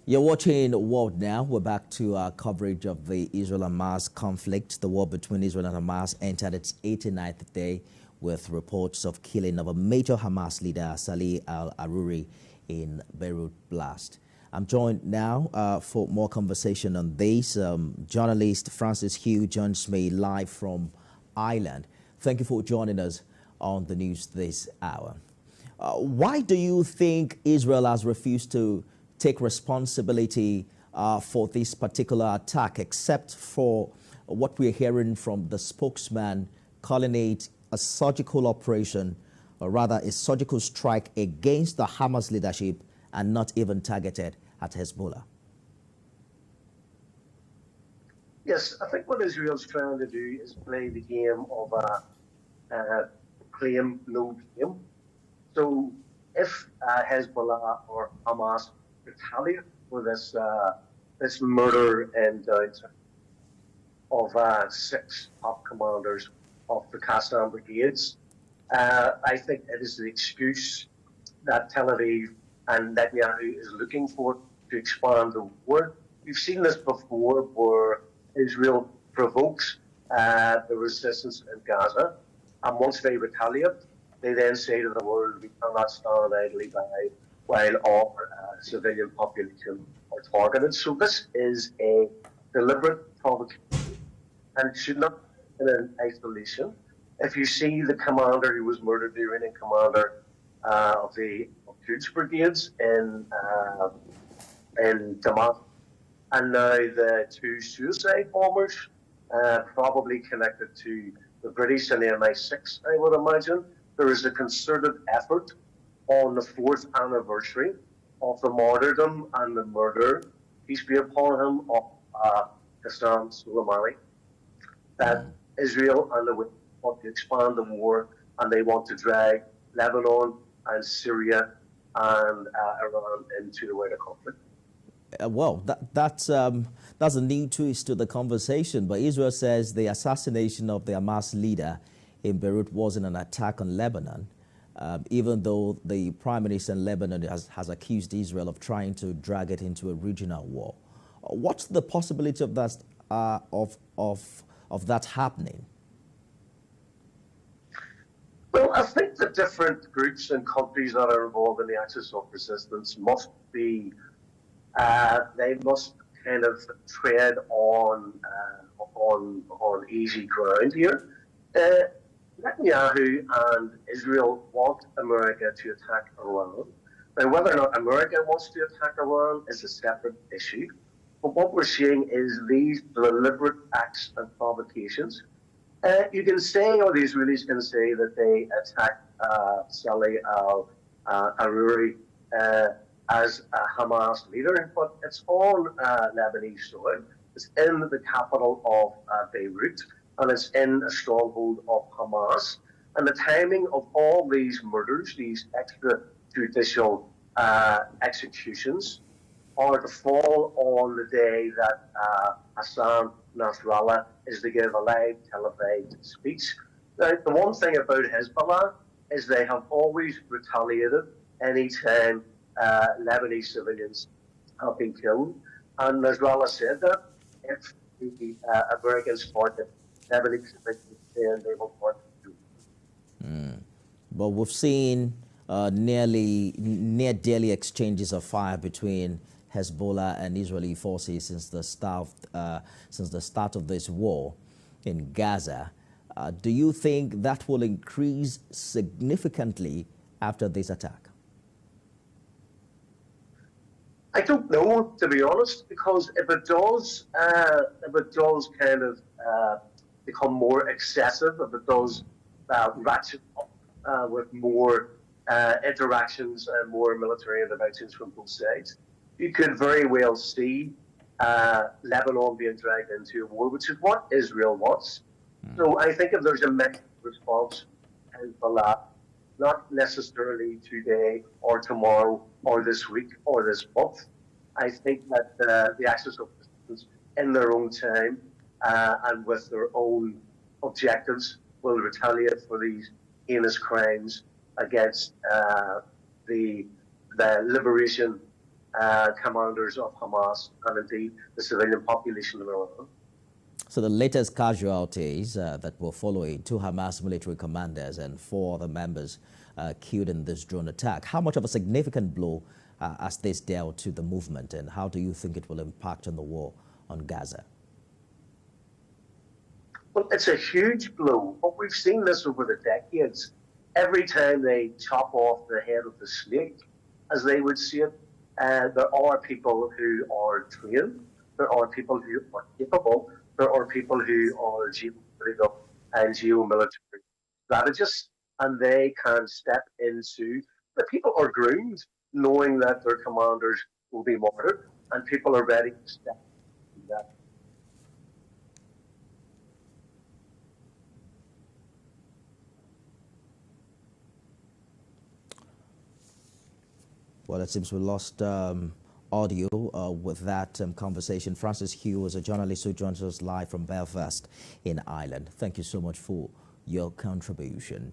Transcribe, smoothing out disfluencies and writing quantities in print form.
You're watching World Now. We're back to our coverage of the Israel-Hamas conflict. The war between Israel and Hamas entered its 89th day with reports of killing of a major Hamas leader, Salih al-Aruri, in Beirut blast. I'm joined now for more conversation on this. Journalist Francis Hugh joins me live from Ireland. Thank you for joining us on the news this hour. Why do you think Israel has refused to take responsibility for this particular attack, except for what we're hearing from the spokesman calling it a surgical operation, or rather a surgical strike against the Hamas leadership and not even targeted at Hezbollah? Yes, I think what Israel's trying to do is play the game of claim, no blame. So if Hezbollah or Hamas retaliate for this murder and of 6 top commanders of the Qassam brigades, I think it is the excuse that Tel Aviv and Netanyahu is looking for to expand the war. We've seen this before, where Israel provokes the resistance in Gaza, and once they retaliate, they then say to the world, we cannot stand idly by while our civilian population are targeted. So this is a deliberate provocation, and it should not be in isolation. If you see the commander who was murdered, the Iranian commander of the Quds brigades in Damascus, and now the 2 suicide bombers, probably connected to the British and the MI6, I would imagine. There is a concerted effort on the 4th anniversary of the martyrdom and the murder, peace be upon him, of Qassam Soleimani, that Israel and the want to expand the war, and they want to drag Lebanon and Syria and Iran into the wider conflict. Well, that's a new twist to the conversation, but Israel says the assassination of the Hamas leader in Beirut wasn't an attack on Lebanon, even though the Prime Minister in Lebanon has accused Israel of trying to drag it into a regional war. What's the possibility of that of that happening? Well, I think the different groups and countries that are involved in the axis of resistance must be, they must kind of tread on easy ground here. Netanyahu and Israel want America to attack Iran. Now, whether or not America wants to attack Iran is a separate issue. But what we're seeing is these deliberate acts and provocations. You can say, or the Israelis can say, that they attacked Salih al-Aruri as a Hamas leader, but it's on Lebanese soil. It's in the capital of Beirut, and it's in a stronghold of Hamas. And the timing of all these murders, these extrajudicial executions, are to fall on the day that Hassan Nasrallah is to give a live televised speech. Now, the one thing about Hezbollah is they have always retaliated anytime Lebanese civilians have been killed. And Nasrallah said that if the Americans fought the Lebanese civilians, then they will fight too. But we've seen near daily exchanges of fire between Hezbollah and Israeli forces since the start of this war in Gaza. Do you think that will increase significantly after this attack? I don't know, to be honest, because if it does kind of become more excessive, if it does ratchet up with more interactions and more military interventions from both sides, you could very well see Lebanon being dragged into a war, which is what Israel wants. So I think if there's a mixed response, Hezbollah, not necessarily today or tomorrow or this week or this month, I think that the axis of resistance in their own time and with their own objectives will retaliate for these heinous crimes against the liberation commanders of Hamas and indeed the civilian population in Iran. So the latest casualties that were following, 2 Hamas military commanders and 4 other members killed in this drone attack. How much of a significant blow has this dealt to the movement, and how do you think it will impact on the war on Gaza? Well, it's a huge blow, but we've seen this over the decades. Every time they chop off the head of the snake, as they would see it, there are people who are trained, there are people who are capable, there are people who are geopolitical and geomilitary strategists, and they can step into. The people are groomed, knowing that their commanders will be martyred, and people are ready to step into that. Well, it seems we lost audio with that conversation. Francis Hugh is a journalist who joins us live from Belfast in Ireland. Thank you so much for your contribution.